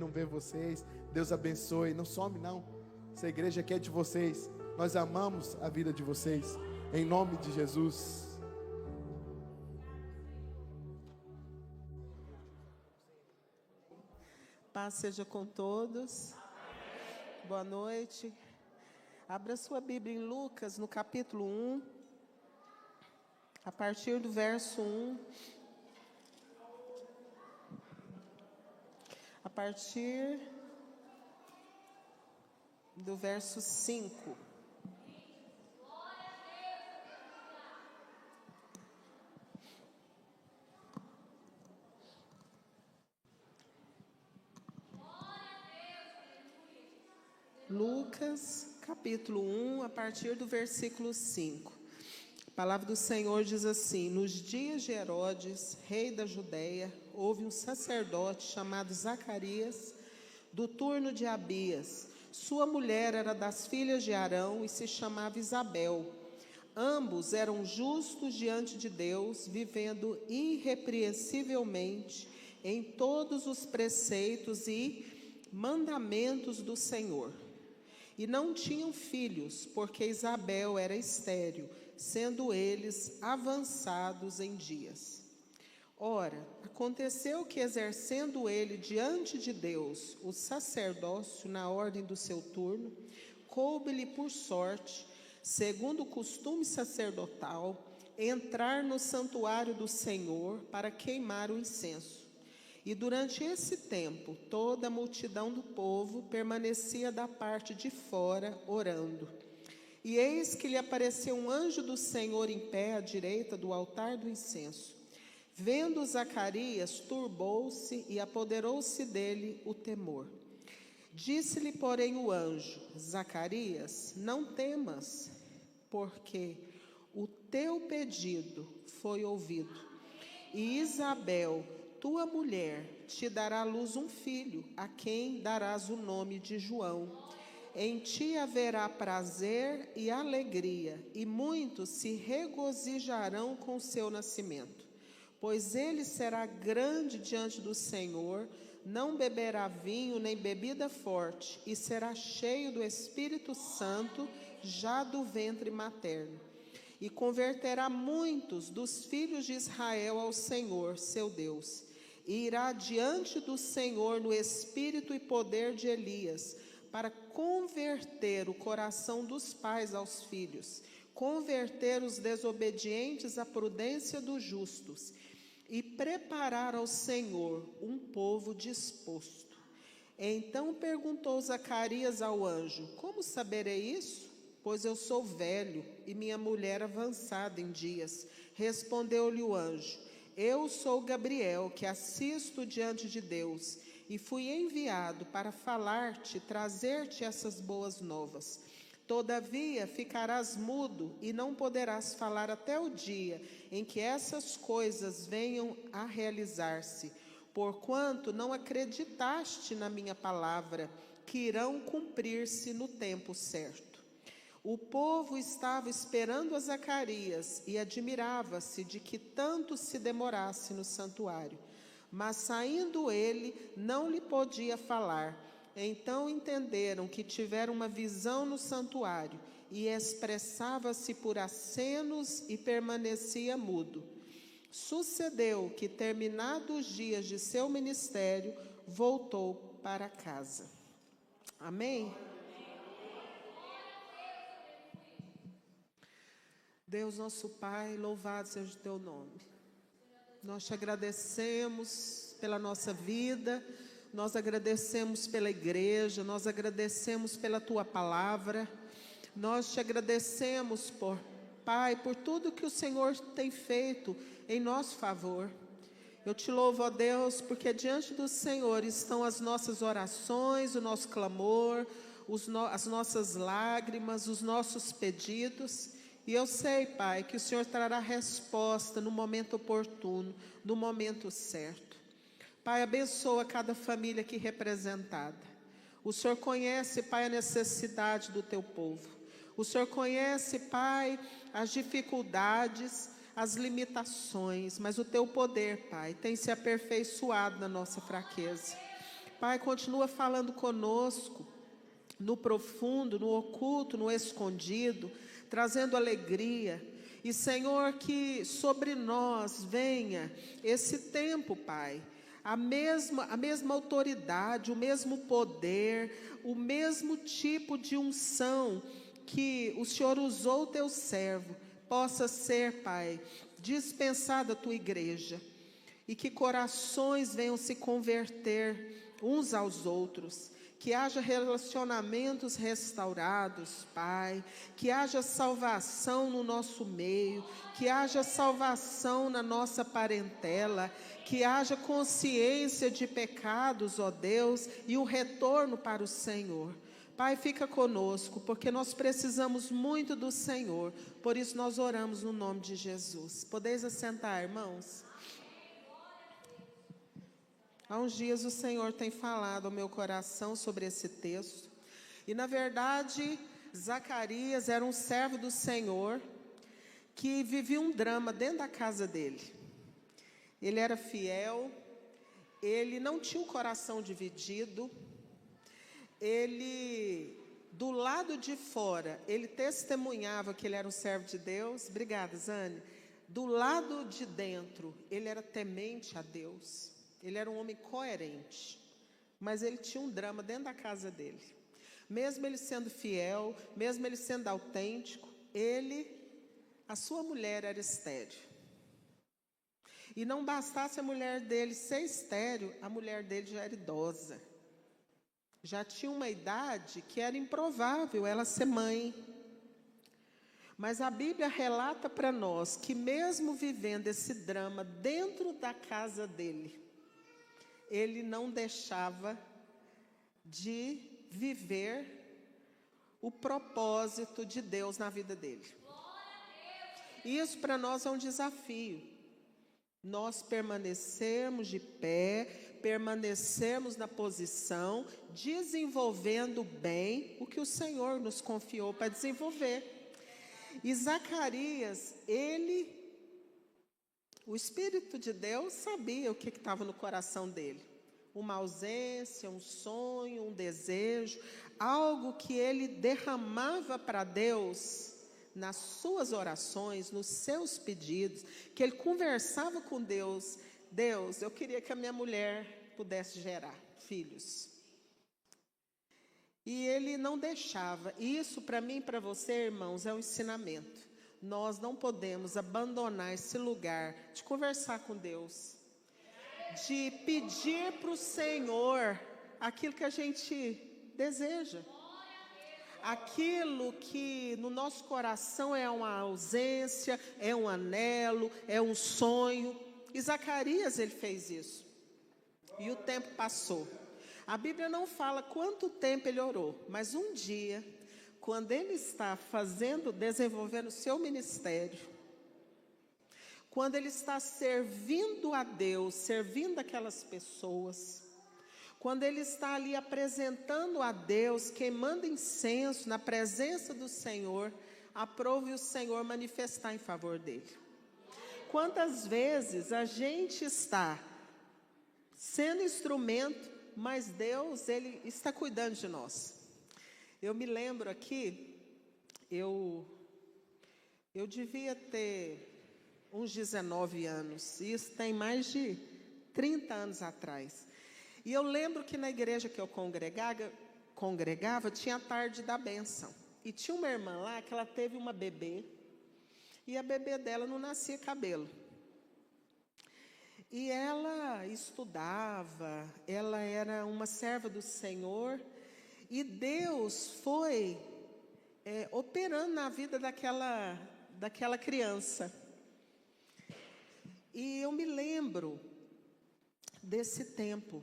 não vê vocês. Deus abençoe. Não some não. Essa igreja aqui é de vocês. Nós amamos a vida de vocês. Em nome de Jesus. Paz seja com todos. Boa noite. Abra sua Bíblia em Lucas, no capítulo 1, a partir do verso 1, a partir do verso 5. Lucas, capítulo 1, a partir do versículo 5. A palavra do Senhor diz assim: nos dias de Herodes, rei da Judeia, houve um sacerdote chamado Zacarias, do turno de Abias. Sua mulher era das filhas de Arão e se chamava Isabel. Ambos eram justos diante de Deus, vivendo irrepreensivelmente em todos os preceitos e mandamentos do Senhor. E não tinham filhos, porque Isabel era estéril, sendo eles avançados em dias. Ora, aconteceu que, exercendo ele diante de Deus o sacerdócio na ordem do seu turno, coube-lhe por sorte, segundo o costume sacerdotal, entrar no santuário do Senhor para queimar o incenso. E durante esse tempo, toda a multidão do povo permanecia da parte de fora, orando. E eis que lhe apareceu um anjo do Senhor em pé à direita do altar do incenso. Vendo Zacarias, turbou-se e apoderou-se dele o temor. Disse-lhe, porém, o anjo: Zacarias, não temas, porque o teu pedido foi ouvido. E Isabel, tua mulher, te dará à luz um filho, a quem darás o nome de João. Em ti haverá prazer e alegria, e muitos se regozijarão com seu nascimento. Pois ele será grande diante do Senhor, não beberá vinho nem bebida forte, e será cheio do Espírito Santo, já do ventre materno. E converterá muitos dos filhos de Israel ao Senhor, seu Deus. E irá diante do Senhor no espírito e poder de Elias, para converter o coração dos pais aos filhos, converter os desobedientes à prudência dos justos, e preparar ao Senhor um povo disposto. Então perguntou Zacarias ao anjo: como saberei isso? Pois eu sou velho e minha mulher avançada em dias. Respondeu-lhe o anjo: eu sou Gabriel, que assisto diante de Deus, e fui enviado para falar-te, trazer-te essas boas novas. Todavia ficarás mudo e não poderás falar até o dia em que essas coisas venham a realizar-se, porquanto não acreditaste na minha palavra, que irão cumprir-se no tempo certo. O povo estava esperando a Zacarias e admirava-se de que tanto se demorasse no santuário. Mas saindo ele, não lhe podia falar. Então entenderam que tivera uma visão no santuário, e expressava-se por acenos e permanecia mudo. Sucedeu que, terminados os dias de seu ministério, voltou para casa. Amém? Deus nosso Pai, louvado seja o teu nome. Nós te agradecemos pela nossa vida, nós agradecemos pela igreja, nós agradecemos pela tua palavra, nós te agradecemos, Pai, por tudo que o Senhor tem feito em nosso favor. Eu te louvo, ó Deus, porque diante do Senhor estão as nossas orações, o nosso clamor, as nossas lágrimas, os nossos pedidos. E eu sei, Pai, que o Senhor trará resposta no momento oportuno, no momento certo. Pai, abençoa cada família aqui representada. O Senhor conhece, Pai, a necessidade do teu povo. O Senhor conhece, Pai, as dificuldades, as limitações, mas o teu poder, Pai, tem se aperfeiçoado na nossa fraqueza. Pai, continua falando conosco, no profundo, no oculto, no escondido, trazendo alegria. E, Senhor, que sobre nós venha esse tempo, Pai, a mesma autoridade, o mesmo poder, o mesmo tipo de unção que o Senhor usou o teu servo, possa ser, Pai, dispensada a tua igreja, e que corações venham se converter uns aos outros, que haja relacionamentos restaurados, Pai, que haja salvação no nosso meio, que haja salvação na nossa parentela, que haja consciência de pecados, ó Deus, e o retorno para o Senhor. Pai, fica conosco, porque nós precisamos muito do Senhor, por isso nós oramos no nome de Jesus. Podeis assentar, irmãos? Há uns dias o Senhor tem falado ao meu coração sobre esse texto. E na verdade, Zacarias era um servo do Senhor que vivia um drama dentro da casa dele. Ele era fiel, ele não tinha um coração dividido. Ele, do lado de fora, ele testemunhava que ele era um servo de Deus. Obrigada, Zane. Do lado de dentro, ele era temente a Deus. Ele era um homem coerente, mas ele tinha um drama dentro da casa dele. Mesmo ele sendo fiel, mesmo ele sendo autêntico, a sua mulher era estéril. E não bastasse a mulher dele ser estéril, a mulher dele já era idosa. Já tinha uma idade que era improvável ela ser mãe. Mas a Bíblia relata para nós que mesmo vivendo esse drama dentro da casa dele, ele não deixava de viver o propósito de Deus na vida dele. Isso para nós é um desafio. Nós permanecermos de pé, permanecermos na posição, desenvolvendo bem o que o Senhor nos confiou para desenvolver. E Zacarias, o Espírito de Deus sabia o que estava no coração dele. Uma ausência, um sonho, um desejo, algo que ele derramava para Deus nas suas orações, nos seus pedidos, que ele conversava com Deus. Deus, eu queria que a minha mulher pudesse gerar filhos. E ele não deixava. E isso para mim e para você, irmãos, é um ensinamento. Nós não podemos abandonar esse lugar de conversar com Deus, de pedir para o Senhor aquilo que a gente deseja, aquilo que no nosso coração é uma ausência, é um anelo, é um sonho. E Zacarias, ele fez isso. E o tempo passou. A Bíblia não fala quanto tempo ele orou, mas um dia, quando ele está desenvolvendo o seu ministério, quando ele está servindo a Deus, servindo aquelas pessoas, quando ele está ali apresentando a Deus, queimando incenso na presença do Senhor, aprove o Senhor manifestar em favor dele. Quantas vezes a gente está sendo instrumento, mas Deus, ele está cuidando de nós. Eu me lembro aqui, eu devia ter uns 19 anos, isso tem mais de 30 anos atrás. E eu lembro que na igreja que eu congregava tinha a tarde da bênção. E tinha uma irmã lá que ela teve uma bebê, e a bebê dela não nascia cabelo. E ela estudava, ela era uma serva do Senhor, e Deus foi operando na vida daquela criança. E eu me lembro desse tempo.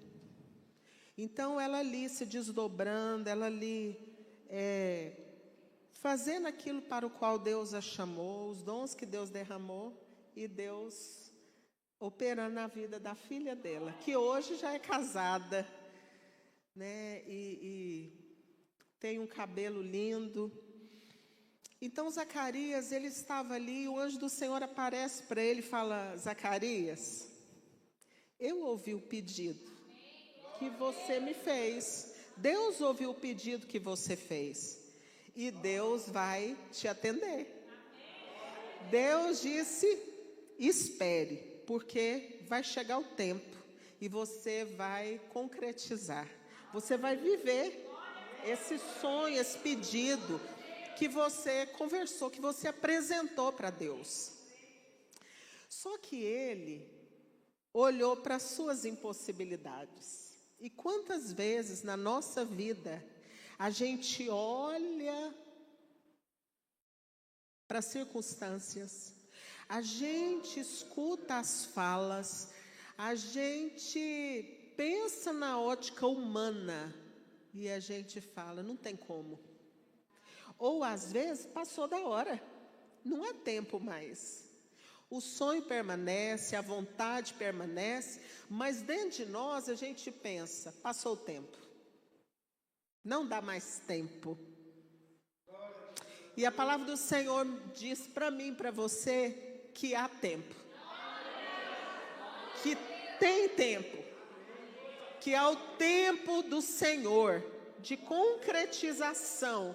Então ela ali se desdobrando, ela ali fazendo aquilo para o qual Deus a chamou, os dons que Deus derramou, e Deus operando na vida da filha dela, que hoje já é casada, né? E tem um cabelo lindo. Então Zacarias, ele estava ali, o anjo do Senhor aparece para ele e fala: Zacarias, eu ouvi o pedido que você me fez. Deus ouviu o pedido que você fez. E Deus vai te atender. Deus disse, espere, porque vai chegar o tempo e você vai concretizar. Você vai viver esse sonho, esse pedido que você conversou, que você apresentou para Deus. Só que ele olhou para as suas impossibilidades. E quantas vezes na nossa vida a gente olha para as circunstâncias, a gente escuta as falas, a gente pensa na ótica humana e a gente fala, não tem como. Ou às vezes passou da hora, não há tempo mais. O sonho permanece, a vontade permanece, mas dentro de nós a gente pensa, passou o tempo. Não dá mais tempo. E a palavra do Senhor diz para mim, para você, que há tempo. Que tem tempo. Que há o tempo do Senhor de concretização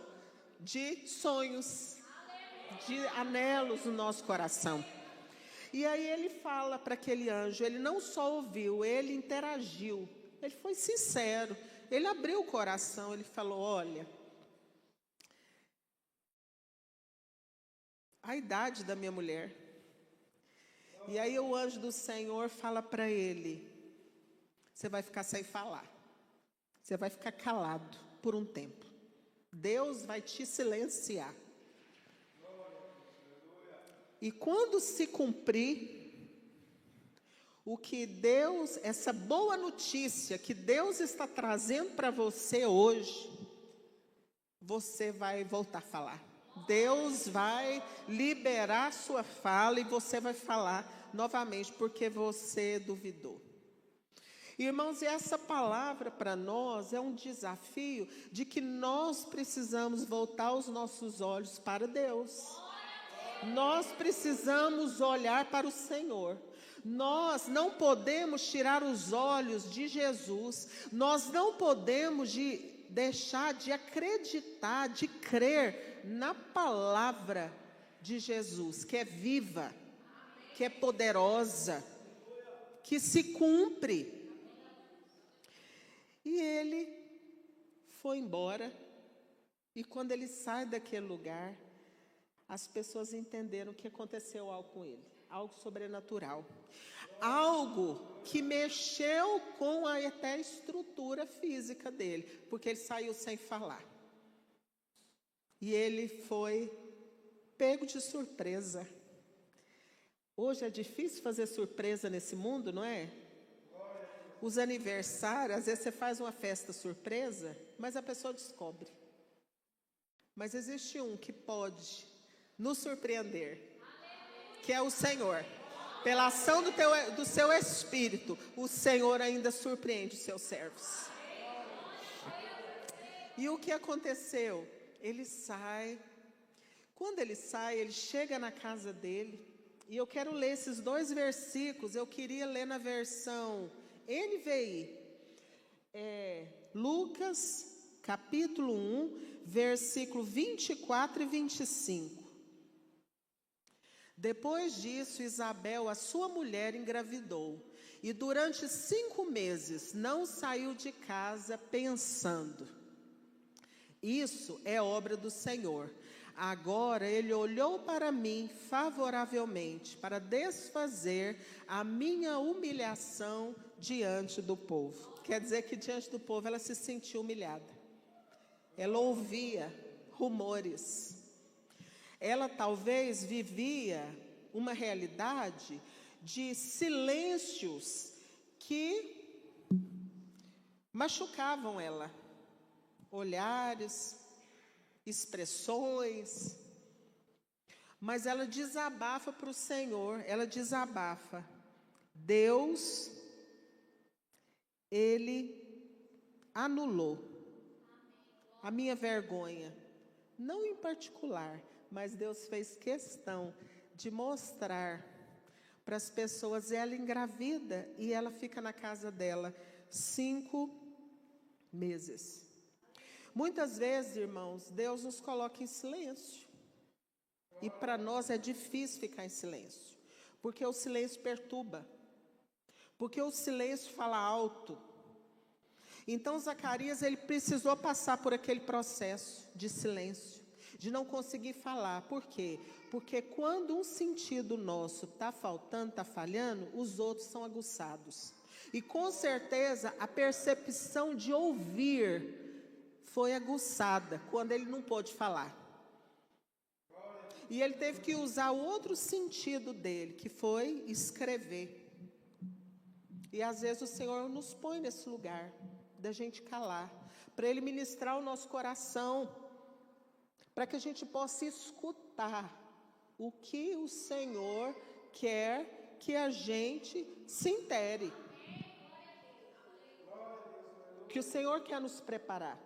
de sonhos, de anelos no nosso coração. E aí ele fala para aquele anjo, ele não só ouviu, ele interagiu, ele foi sincero, ele abriu o coração, ele falou, olha, a idade da minha mulher. E aí o anjo do Senhor fala para ele, você vai ficar sem falar, você vai ficar calado por um tempo, Deus vai te silenciar. E quando se cumprir o que Deus, essa boa notícia que Deus está trazendo para você hoje, você vai voltar a falar. Deus vai liberar sua fala e você vai falar novamente porque você duvidou. Irmãos, e essa palavra para nós é um desafio de que nós precisamos voltar os nossos olhos para Deus. Nós precisamos olhar para o Senhor. Nós não podemos tirar os olhos de Jesus. Nós não podemos deixar de acreditar, de crer na palavra de Jesus, que é viva, que é poderosa, que se cumpre. E ele foi embora. E quando ele sai daquele lugar, as pessoas entenderam que aconteceu algo com ele, algo sobrenatural, algo que mexeu com até a estrutura física dele, porque ele saiu sem falar. E ele foi pego de surpresa. Hoje é difícil fazer surpresa nesse mundo, não é? Os aniversários, às vezes você faz uma festa surpresa, mas a pessoa descobre. Mas existe um que pode nos surpreender, que é o Senhor. Pela ação do seu Espírito, o Senhor ainda surpreende os seus servos. E o que aconteceu? Ele sai. Quando ele sai, ele chega na casa dele. E eu quero ler esses 2 versículos. Eu queria ler na versão NVI. Lucas, capítulo 1, versículo 24 e 25. Depois disso, Isabel, a sua mulher, engravidou. E durante 5 meses não saiu de casa pensando, isso é obra do Senhor. Agora ele olhou para mim favoravelmente, para desfazer a minha humilhação diante do povo. Quer dizer que diante do povo ela se sentiu humilhada. Ela ouvia rumores. Ela talvez vivia uma realidade de silêncios que machucavam ela. Olhares, expressões. Mas ela desabafa para o Senhor, ela desabafa. Deus, Ele anulou a minha vergonha. Não em particular, mas Deus fez questão de mostrar para as pessoas, ela engravida e ela fica na casa dela 5 meses. Muitas vezes, irmãos, Deus nos coloca em silêncio. E para nós é difícil ficar em silêncio. Porque o silêncio perturba. Porque o silêncio fala alto. Então Zacarias, ele precisou passar por aquele processo de silêncio, de não conseguir falar. Por quê? Porque quando um sentido nosso está faltando, está falhando, os outros são aguçados. E com certeza a percepção de ouvir foi aguçada quando ele não pôde falar. E ele teve que usar o outro sentido dele, que foi escrever. E às vezes o Senhor nos põe nesse lugar da gente calar, para Ele ministrar o nosso coração, para que a gente possa escutar o que o Senhor quer que a gente se intere. Que o Senhor quer nos preparar.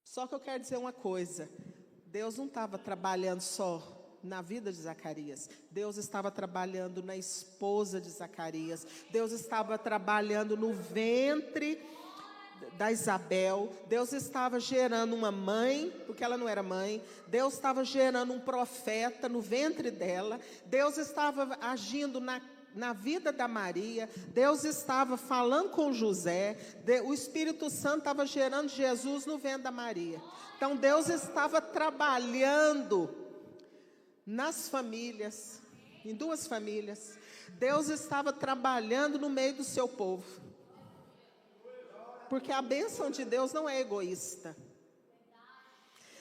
Só que eu quero dizer uma coisa, Deus não estava trabalhando só na vida de Zacarias, Deus estava trabalhando na esposa de Zacarias, Deus estava trabalhando no ventre da Isabel, Deus estava gerando uma mãe, porque ela não era mãe, Deus estava gerando um profeta no ventre dela, Deus estava agindo na vida da Maria, Deus estava falando com José, o Espírito Santo estava gerando Jesus no ventre da Maria. Então Deus estava trabalhando nas famílias, em 2 famílias. Deus estava trabalhando no meio do seu povo. Porque a bênção de Deus não é egoísta.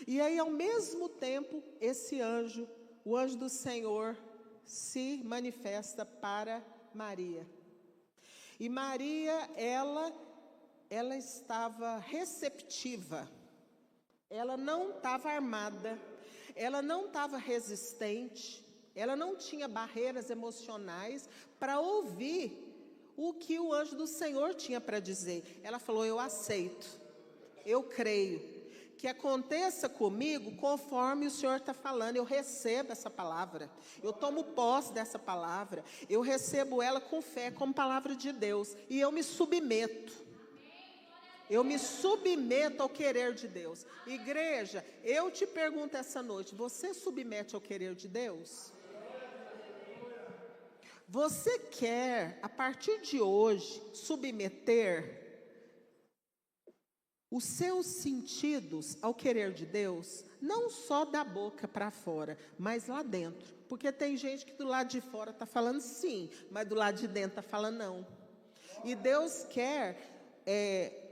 E aí, ao mesmo tempo, esse anjo, o anjo do Senhor, se manifesta para Maria. E Maria, ela estava receptiva. Ela não estava armada. Ela não estava resistente, ela não tinha barreiras emocionais para ouvir o que o anjo do Senhor tinha para dizer. Ela falou: eu aceito, eu creio, que aconteça comigo conforme o Senhor está falando. Eu recebo essa palavra, eu tomo posse dessa palavra, eu recebo ela com fé, como palavra de Deus, e eu me submeto. Eu me submeto ao querer de Deus. Igreja, eu te pergunto essa noite, você submete ao querer de Deus? Você quer, a partir de hoje, submeter os seus sentidos ao querer de Deus? Não só da boca para fora, mas lá dentro. Porque tem gente que do lado de fora está falando sim, mas do lado de dentro está falando não. E Deus quer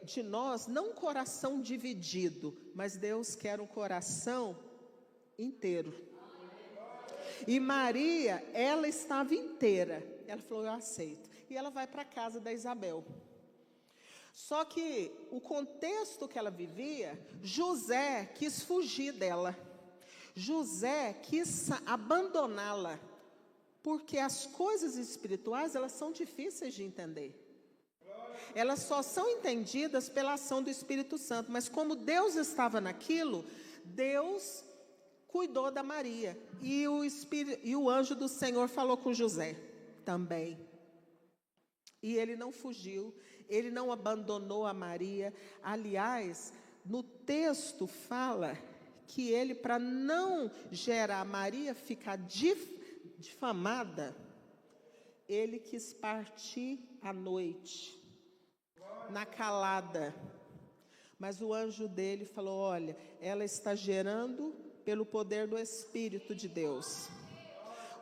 de nós, não um coração dividido, mas Deus quer um coração inteiro. E Maria, ela estava inteira. Ela falou: eu aceito. E ela vai para a casa da Isabel. Só que o contexto que ela vivia, José quis fugir dela. José quis abandoná-la. Porque as coisas espirituais, elas são difíceis de entender. Elas só são entendidas pela ação do Espírito Santo. Mas como Deus estava naquilo, Deus cuidou da Maria. E o anjo do Senhor falou com José também. E ele não fugiu, ele não abandonou a Maria. Aliás, no texto fala que ele, para não gerar Maria ficar difamada, ele quis partir à noite, na calada. Mas o anjo dele falou: olha, ela está gerando pelo poder do Espírito de Deus.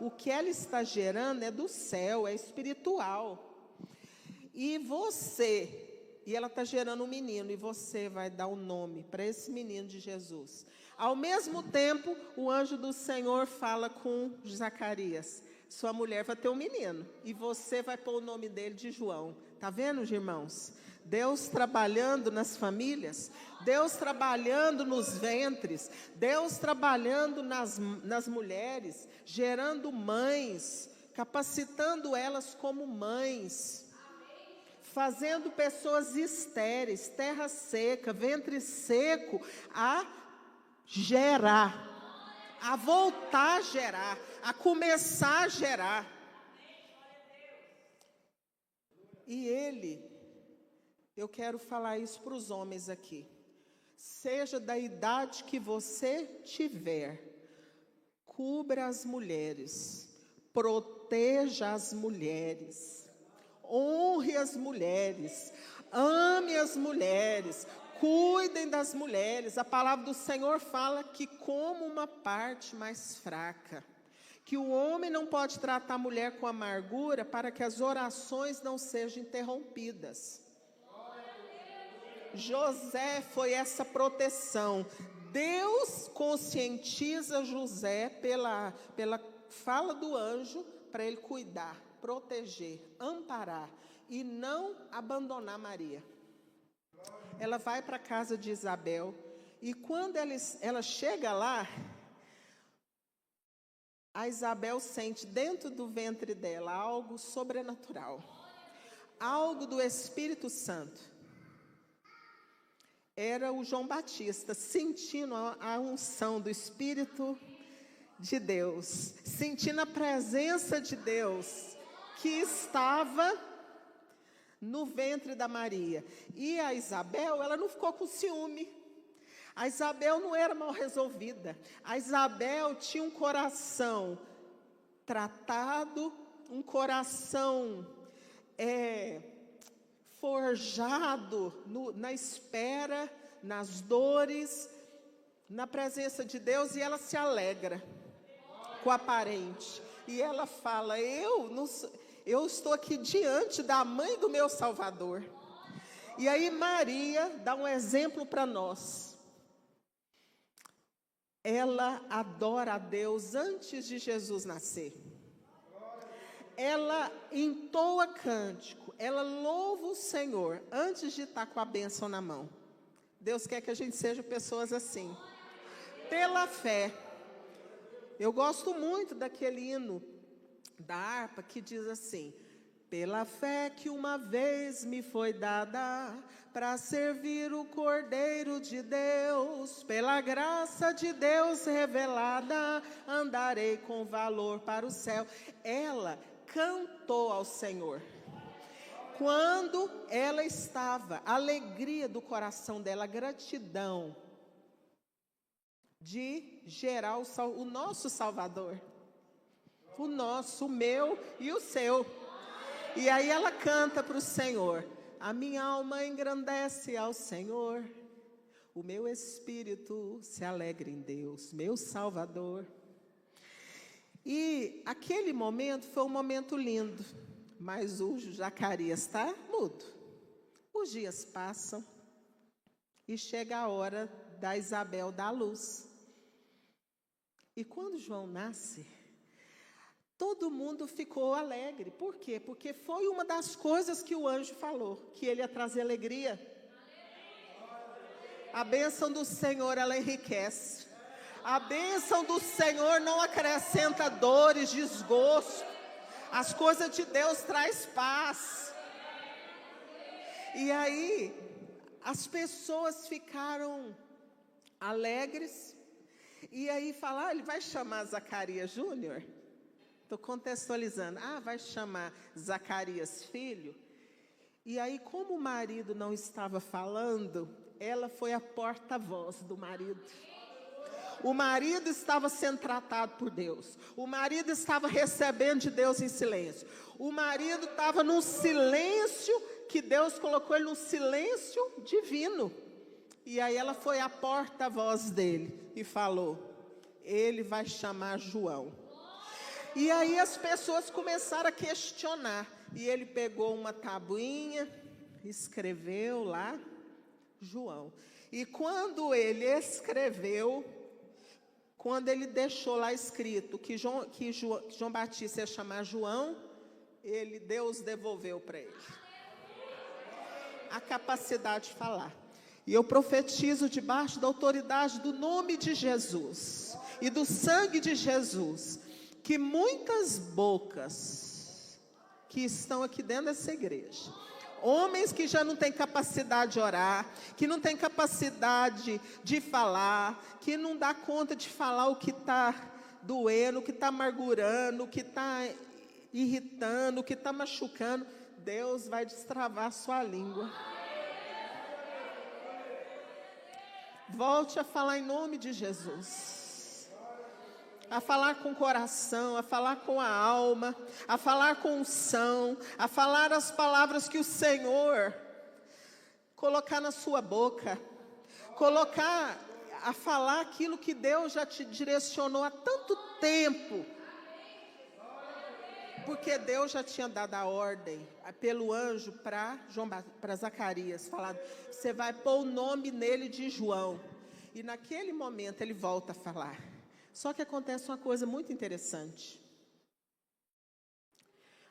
O que ela está gerando é do céu, é espiritual. E ela está gerando um menino, e você vai dar um nome para esse menino de Jesus. Ao mesmo tempo, o anjo do Senhor fala com Zacarias: sua mulher vai ter um menino, e você vai pôr o nome dele de João. Está vendo, irmãos? Deus trabalhando nas famílias, Deus trabalhando nos ventres, Deus trabalhando nas mulheres, gerando mães, capacitando elas como mães, fazendo pessoas estéreis, terra seca, ventre seco, a gerar, a voltar a gerar, a começar a gerar. E ele Eu quero falar isso para os homens aqui. Seja da idade que você tiver, cubra as mulheres, proteja as mulheres, honre as mulheres, ame as mulheres, cuidem das mulheres. A palavra do Senhor fala que como uma parte mais fraca, que o homem não pode tratar a mulher com amargura para que as orações não sejam interrompidas. José foi essa proteção. Deus conscientiza José pela fala do anjo para ele cuidar, proteger, amparar e não abandonar Maria. Ela vai para a casa de Isabel e quando ela chega lá, a Isabel sente dentro do ventre dela algo sobrenatural, algo do Espírito Santo. Era o João Batista, sentindo a unção do Espírito de Deus, sentindo a presença de Deus que estava no ventre da Maria. E a Isabel, ela não ficou com ciúme. A Isabel não era mal resolvida. A Isabel tinha um coração tratado, um coração forjado na espera, nas dores, na presença de Deus, e ela se alegra com a parente. E ela fala, eu estou aqui diante da mãe do meu Salvador. E aí Maria dá um exemplo para nós. Ela adora a Deus antes de Jesus nascer. Ela entoa cântico, ela louva o Senhor antes de estar com a bênção na mão. Deus quer que a gente seja pessoas assim, pela fé. Eu gosto muito daquele hino da harpa que diz assim: pela fé que uma vez me foi dada, para servir o Cordeiro de Deus, pela graça de Deus revelada, andarei com valor para o céu. Ela cantou ao Senhor. Quando ela estava, a alegria do coração dela, a gratidão de gerar o nosso Salvador. O nosso, o meu e o seu. E aí ela canta para o Senhor: a minha alma engrandece ao Senhor, o meu espírito se alegra em Deus, meu Salvador. E aquele momento foi um momento lindo, mas o Zacarias está mudo. Os dias passam e chega a hora da Isabel dar luz. E quando João nasce, todo mundo ficou alegre. Por quê? Porque foi uma das coisas que o anjo falou, que ele ia trazer alegria. A bênção do Senhor, ela enriquece. A bênção do Senhor não acrescenta dores, desgosto. As coisas de Deus traz paz. E aí, as pessoas ficaram alegres. E aí falaram, ele vai chamar Zacarias Júnior? Estou contextualizando. Vai chamar Zacarias filho? E aí, como o marido não estava falando, ela foi a porta-voz do marido. O marido estava sendo tratado por Deus. O marido estava recebendo de Deus em silêncio. O marido estava num silêncio, que Deus colocou ele num silêncio divino. E aí ela foi a porta-voz dele e falou: ele vai chamar João. E aí as pessoas começaram a questionar. E ele pegou uma tabuinha, escreveu lá, João. E quando ele escreveu, quando ele deixou lá escrito que João Batista ia chamar João, Deus devolveu para ele a capacidade de falar. E eu profetizo debaixo da autoridade do nome de Jesus e do sangue de Jesus, que muitas bocas que estão aqui dentro dessa igreja, homens que já não têm capacidade de orar, que não têm capacidade de falar, que não dá conta de falar o que está doendo, o que está amargurando, o que está irritando, o que está machucando, Deus vai destravar a sua língua. Volte a falar em nome de Jesus. A falar com o coração, a falar com a alma, a falar com unção, a falar as palavras que o Senhor colocar na sua boca. Colocar, a falar aquilo que Deus já te direcionou há tanto tempo. Porque Deus já tinha dado a ordem pelo anjo para Zacarias, falado, você vai pôr o nome nele de João. E naquele momento ele volta a falar. Só que acontece uma coisa muito interessante.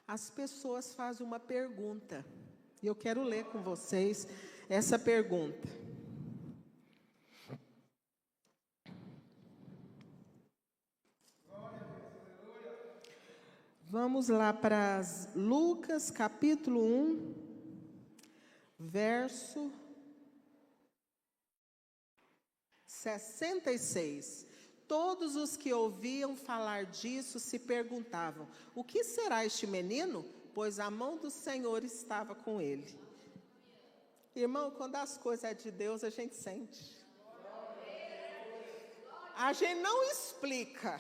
As pessoas fazem uma pergunta. E eu quero ler com vocês essa pergunta. Vamos lá para Lucas, capítulo 1, verso 66. Todos os que ouviam falar disso se perguntavam, o que será este menino? Pois a mão do Senhor estava com ele. Irmão, quando as coisas é de Deus, a gente sente. A gente não explica,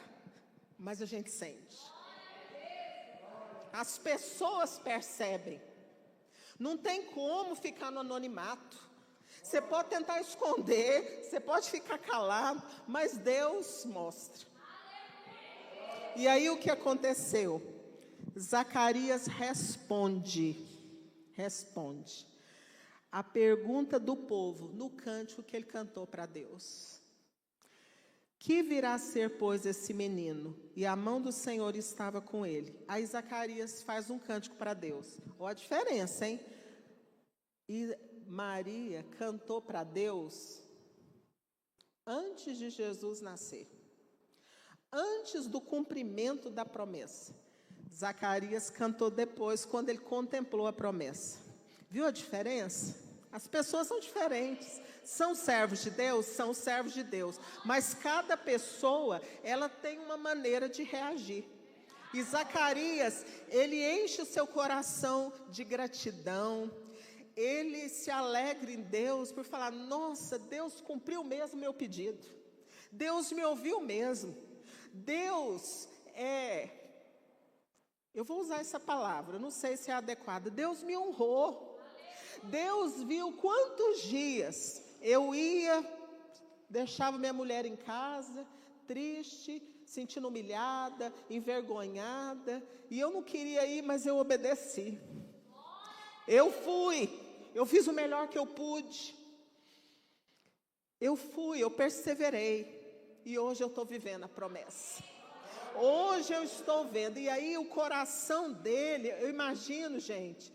mas a gente sente. As pessoas percebem. Não tem como ficar no anonimato. Você pode tentar esconder, você pode ficar calado, mas Deus mostra. E aí o que aconteceu? Zacarias responde a pergunta do povo no cântico que ele cantou para Deus. Que virá a ser, pois, esse menino? E a mão do Senhor estava com ele. Aí Zacarias faz um cântico para Deus. Olha a diferença, hein? E Maria cantou para Deus antes de Jesus nascer. Antes do cumprimento da promessa. Zacarias cantou depois, quando ele contemplou a promessa. Viu a diferença? As pessoas são diferentes. São servos de Deus? São servos de Deus. Mas cada pessoa, ela tem uma maneira de reagir. E Zacarias, ele enche o seu coração de gratidão. Ele se alegra em Deus por falar, nossa, Deus cumpriu mesmo meu pedido. Deus me ouviu mesmo. Deus eu vou usar essa palavra, não sei se é adequada. Deus me honrou. Deus viu quantos dias eu ia, deixava minha mulher em casa, triste, sentindo humilhada, envergonhada, e eu não queria ir, mas eu obedeci. Eu fui, eu fiz o melhor que eu pude. Eu perseverei, e hoje eu estou vivendo a promessa. Hoje eu estou vendo, e aí o coração dele, eu imagino, gente,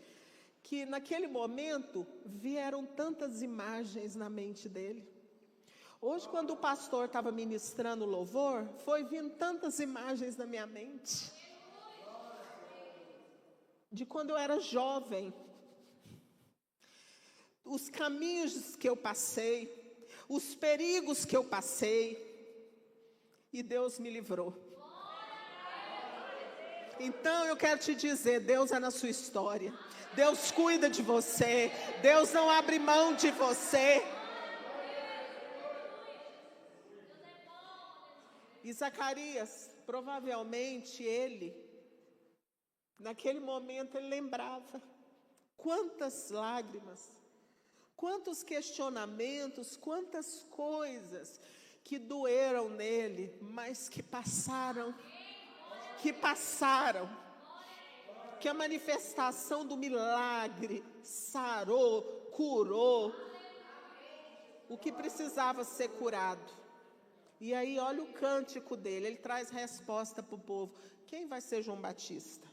que naquele momento vieram tantas imagens na mente dele. Hoje, quando o pastor estava ministrando louvor, foi vindo tantas imagens na minha mente. De quando eu era jovem. Os caminhos que eu passei, os perigos que eu passei, e Deus me livrou. Então eu quero te dizer, Deus é na sua história. Deus cuida de você. Deus não abre mão de você. E Zacarias, provavelmente naquele momento ele lembrava quantas lágrimas, quantos questionamentos, quantas coisas que doeram nele, mas que passaram. Que a manifestação do milagre sarou, curou o que precisava ser curado. E aí olha o cântico dele, ele traz resposta para o povo. Quem vai ser João Batista?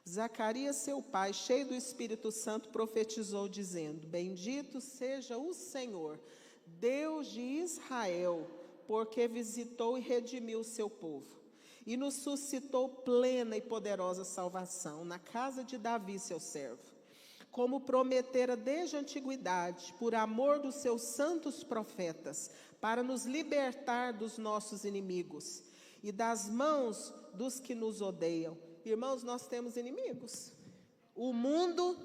Zacarias, seu pai, cheio do Espírito Santo, profetizou dizendo, bendito seja o Senhor, Deus de Israel, porque visitou e redimiu o seu povo. E nos suscitou plena e poderosa salvação na casa de Davi, seu servo, como prometera desde a antiguidade, por amor dos seus santos profetas, para nos libertar dos nossos inimigos e das mãos dos que nos odeiam. Irmãos, nós temos inimigos. O mundo,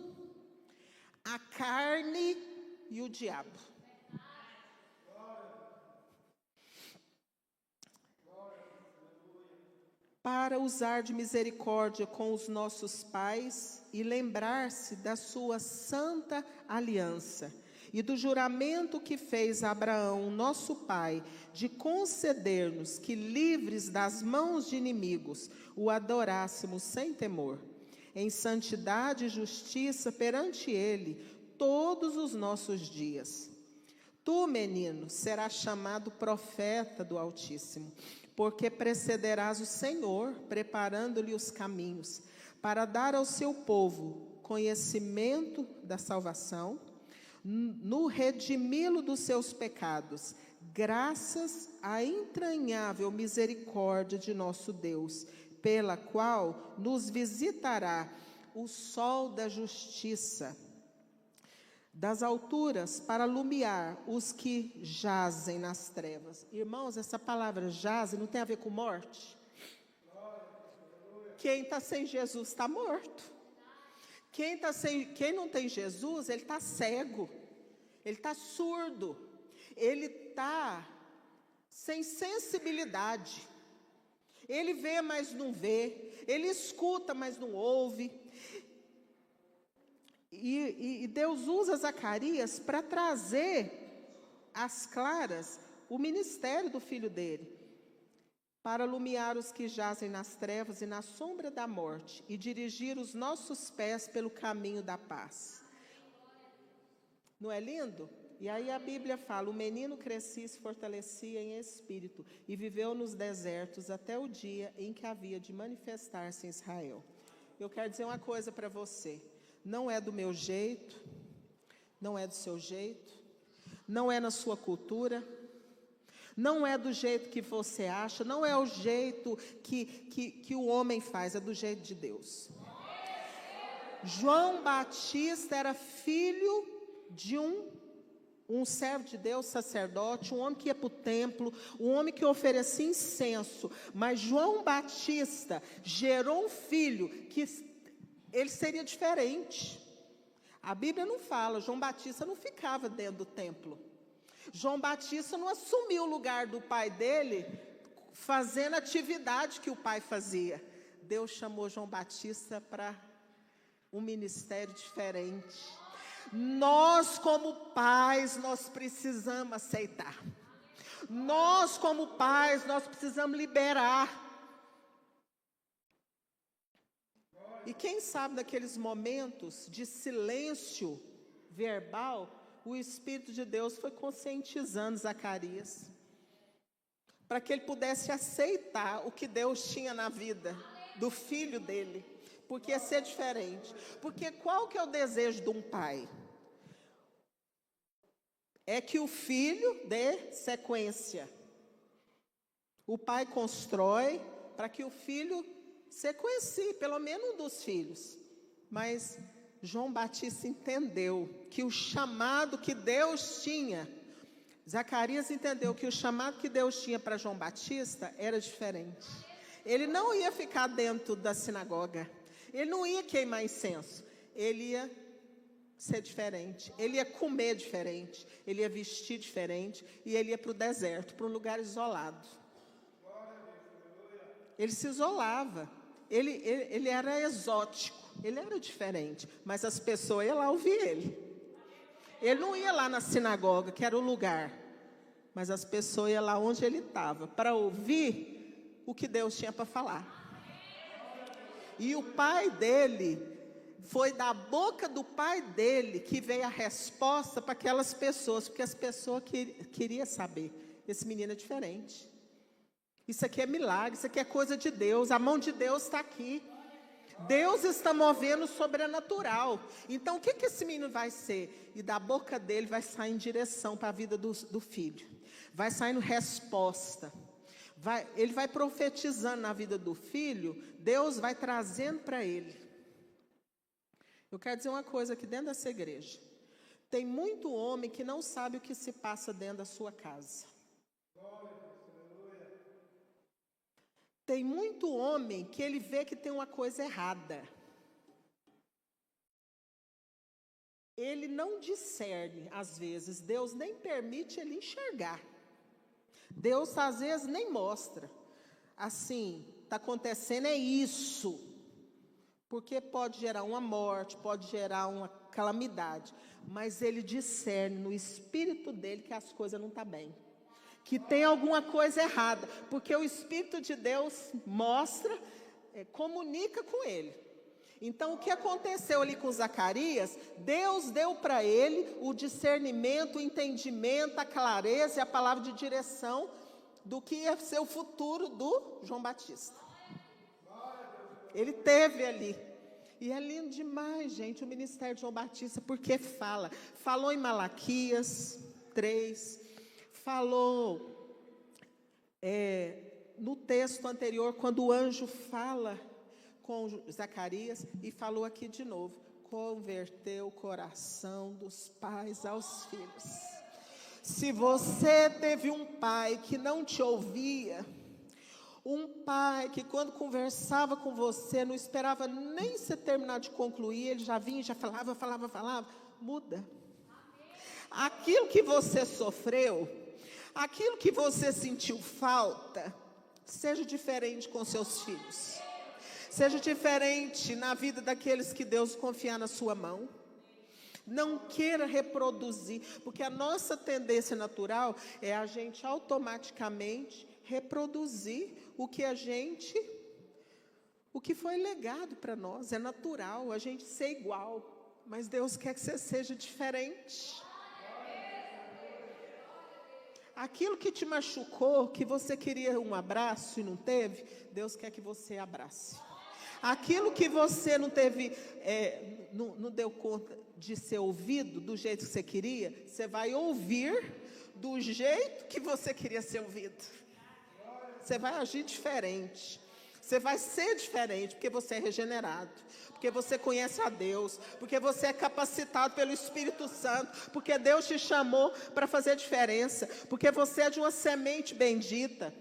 a carne e o diabo. para usar de misericórdia com os nossos pais e lembrar-se da sua santa aliança e do juramento que fez a Abraão, nosso pai, de conceder-nos que, livres das mãos de inimigos, o adorássemos sem temor, em santidade e justiça perante ele todos os nossos dias. Tu, menino, serás chamado profeta do Altíssimo, porque precederás o Senhor, preparando-lhe os caminhos, para dar ao seu povo conhecimento da salvação, no redimi-lo dos seus pecados, graças à entranhável misericórdia de nosso Deus, pela qual nos visitará o sol da justiça das alturas, para iluminar os que jazem nas trevas. Irmãos, essa palavra jazem não tem a ver com morte? Quem está sem Jesus está morto. Quem não tem Jesus, ele está cego, ele está surdo, ele está sem sensibilidade. Ele vê, mas não vê, ele escuta, mas não ouve. E Deus usa Zacarias para trazer às claras o ministério do filho dele, para iluminar os que jazem nas trevas e na sombra da morte, e dirigir os nossos pés pelo caminho da paz. Não é lindo? E aí a Bíblia fala: o menino crescia e se fortalecia em espírito, e viveu nos desertos até o dia em que havia de manifestar-se em Israel. Eu quero dizer uma coisa para você: não é do meu jeito, não é do seu jeito, não é na sua cultura, não é do jeito que você acha, não é o jeito que o homem faz, é do jeito de Deus. João Batista era filho de um servo de Deus, sacerdote, um homem que ia para o templo, um homem que oferecia incenso. Mas João Batista gerou um filho que ele seria diferente. A Bíblia não fala, João Batista não ficava dentro do templo. João Batista não assumiu o lugar do pai dele, fazendo a atividade que o pai fazia. Deus chamou João Batista para um ministério diferente. Nós, como pais, nós precisamos aceitar. Nós, como pais, nós precisamos liberar. E quem sabe naqueles momentos de silêncio verbal, o Espírito de Deus foi conscientizando Zacarias, para que ele pudesse aceitar o que Deus tinha na vida do filho dele, porque ia ser diferente. Porque qual que é o desejo de um pai? É que o filho dê sequência. O pai constrói para que o filho sequencie, pelo menos um dos filhos. Mas João Batista entendeu que o chamado que Deus tinha, Zacarias entendeu que o chamado que Deus tinha para João Batista era diferente. Ele não ia ficar dentro da sinagoga, ele não ia queimar incenso, ele ia ser diferente, ele ia comer diferente, ele ia vestir diferente, e ele ia para o deserto, para um lugar isolado. Ele se isolava, ele era exótico. Ele era diferente, mas as pessoas iam lá ouvir ele. Ele não ia lá na sinagoga, que era o lugar, mas as pessoas iam lá onde ele estava, para ouvir o que Deus tinha para falar. E o pai dele, foi da boca do pai dele que veio a resposta para aquelas pessoas, porque as pessoas queriam saber: esse menino é diferente, isso aqui é milagre, isso aqui é coisa de Deus, a mão de Deus está aqui. Deus está movendo o sobrenatural. Então o que esse menino vai ser? E da boca dele vai sair em direção para a vida do filho. Vai saindo resposta. Ele vai profetizando na vida do filho. Deus vai trazendo para ele. Eu quero dizer uma coisa aqui dentro dessa igreja. Tem muito homem que não sabe o que se passa dentro da sua casa. Tem muito homem que ele vê que tem uma coisa errada. Ele não discerne, às vezes. Deus nem permite ele enxergar. Deus, às vezes, nem mostra. Assim, está acontecendo é isso. Porque pode gerar uma morte, pode gerar uma calamidade. Mas ele discerne no espírito dele que as coisas não estão bem. Que tem alguma coisa errada. Porque o Espírito de Deus mostra, comunica com ele. Então, o que aconteceu ali com Zacarias, Deus deu para ele o discernimento, o entendimento, a clareza e a palavra de direção do que ia ser o futuro do João Batista. Ele teve ali. E é lindo demais, gente, o ministério de João Batista, porque falou em Malaquias 3, falou no texto anterior, quando o anjo fala com Zacarias, e falou aqui de novo, converteu o coração dos pais aos filhos. Se você teve um pai que não te ouvia, um pai que quando conversava com você, não esperava nem você terminar de concluir, ele já vinha, já falava, muda. Aquilo que você sofreu, aquilo que você sentiu falta, seja diferente com seus filhos. Seja diferente na vida daqueles que Deus confiar na sua mão. Não queira reproduzir, porque a nossa tendência natural é a gente automaticamente reproduzir o que foi legado para nós. É natural a gente ser igual, mas Deus quer que você seja diferente. Aquilo que te machucou, que você queria um abraço e não teve, Deus quer que você abrace. Aquilo que você não teve, não deu conta de ser ouvido do jeito que você queria, você vai ouvir do jeito que você queria ser ouvido. Você vai agir diferente. Você vai ser diferente, porque você é regenerado. Porque você conhece a Deus. Porque você é capacitado pelo Espírito Santo. Porque Deus te chamou para fazer diferença. Porque você é de uma semente bendita.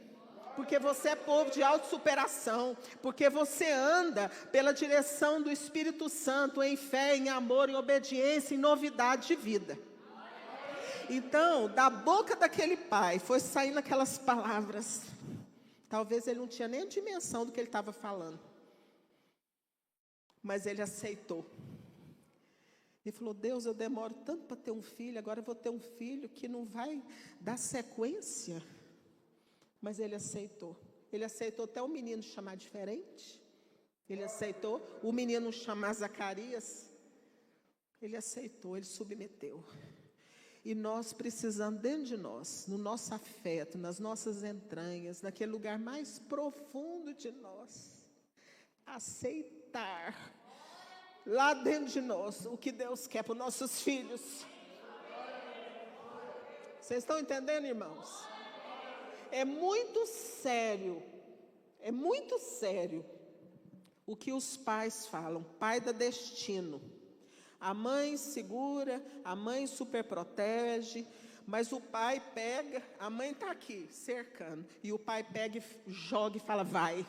Porque você é povo de autossuperação. Porque você anda pela direção do Espírito Santo, em fé, em amor, em obediência, em novidade de vida. Então, da boca daquele pai, foi saindo aquelas palavras. Talvez ele não tinha nem a dimensão do que ele estava falando. Mas ele aceitou. Ele falou, Deus, eu demoro tanto para ter um filho, agora eu vou ter um filho que não vai dar sequência. Mas ele aceitou. Ele aceitou até o menino chamar diferente. Ele aceitou o menino chamar Zacarias. Ele aceitou, ele submeteu. E nós precisamos, dentro de nós, no nosso afeto, nas nossas entranhas, naquele lugar mais profundo de nós, aceitar lá dentro de nós o que Deus quer para os nossos filhos. Vocês estão entendendo, irmãos? É muito sério o que os pais falam, pai dá destino. A mãe segura, a mãe superprotege, mas o pai pega, a mãe está aqui, cercando, e o pai pega e joga e fala, vai.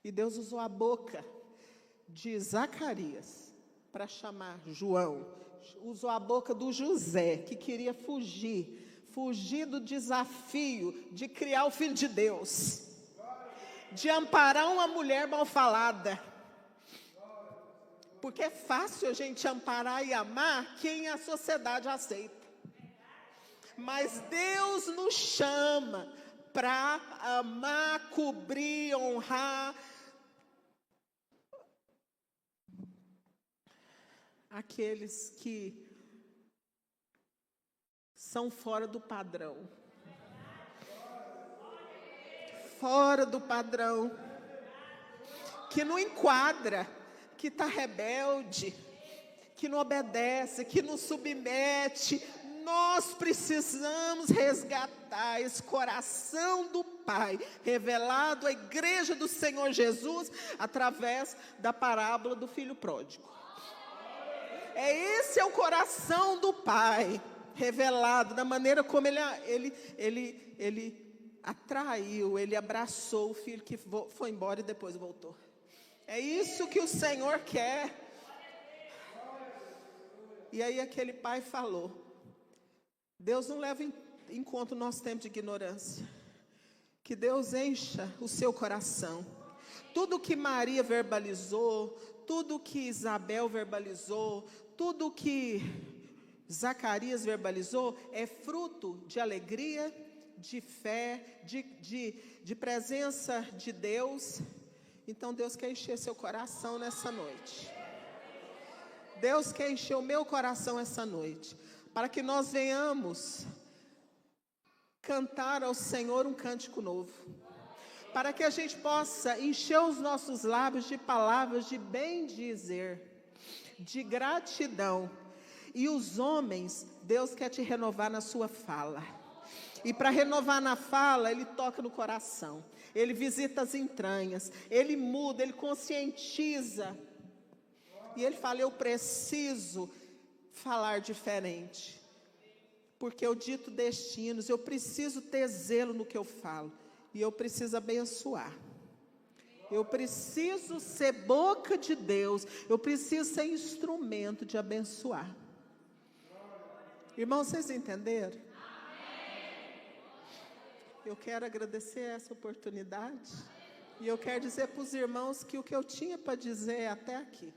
E Deus usou a boca de Zacarias para chamar João, usou a boca do José, que queria fugir do desafio de criar o Filho de Deus, de amparar uma mulher mal falada. Porque é fácil a gente amparar e amar quem a sociedade aceita. Mas Deus nos chama para amar, cobrir, honrar aqueles que são fora do padrão. Fora do padrão. Que não enquadra. Que está rebelde, que não obedece, que não submete. Nós precisamos resgatar esse coração do Pai, revelado à igreja do Senhor Jesus, através da parábola do filho pródigo. Esse é o coração do Pai, revelado da maneira como ele atraiu, ele abraçou o filho que foi embora e depois voltou. É isso que o Senhor quer. E aí aquele pai falou, Deus não leva em conta o nosso tempo de ignorância. Que Deus encha o seu coração. Tudo que Maria verbalizou, tudo que Isabel verbalizou, tudo que Zacarias verbalizou é fruto de alegria, de fé, de presença de Deus. Então Deus quer encher seu coração nessa noite. Deus quer encher o meu coração essa noite, para que nós venhamos cantar ao Senhor um cântico novo, para que a gente possa encher os nossos lábios de palavras de bem dizer, de gratidão. E os homens, Deus quer te renovar na sua fala. E para renovar na fala, Ele toca no coração, Ele visita as entranhas, Ele muda, Ele conscientiza. E Ele fala, eu preciso falar diferente, porque eu dito destinos, eu preciso ter zelo no que eu falo, e eu preciso abençoar. Eu preciso ser boca de Deus, eu preciso ser instrumento de abençoar. Irmãos, vocês entenderam? Eu quero agradecer essa oportunidade, e eu quero dizer para os irmãos que o que eu tinha para dizer é até aqui.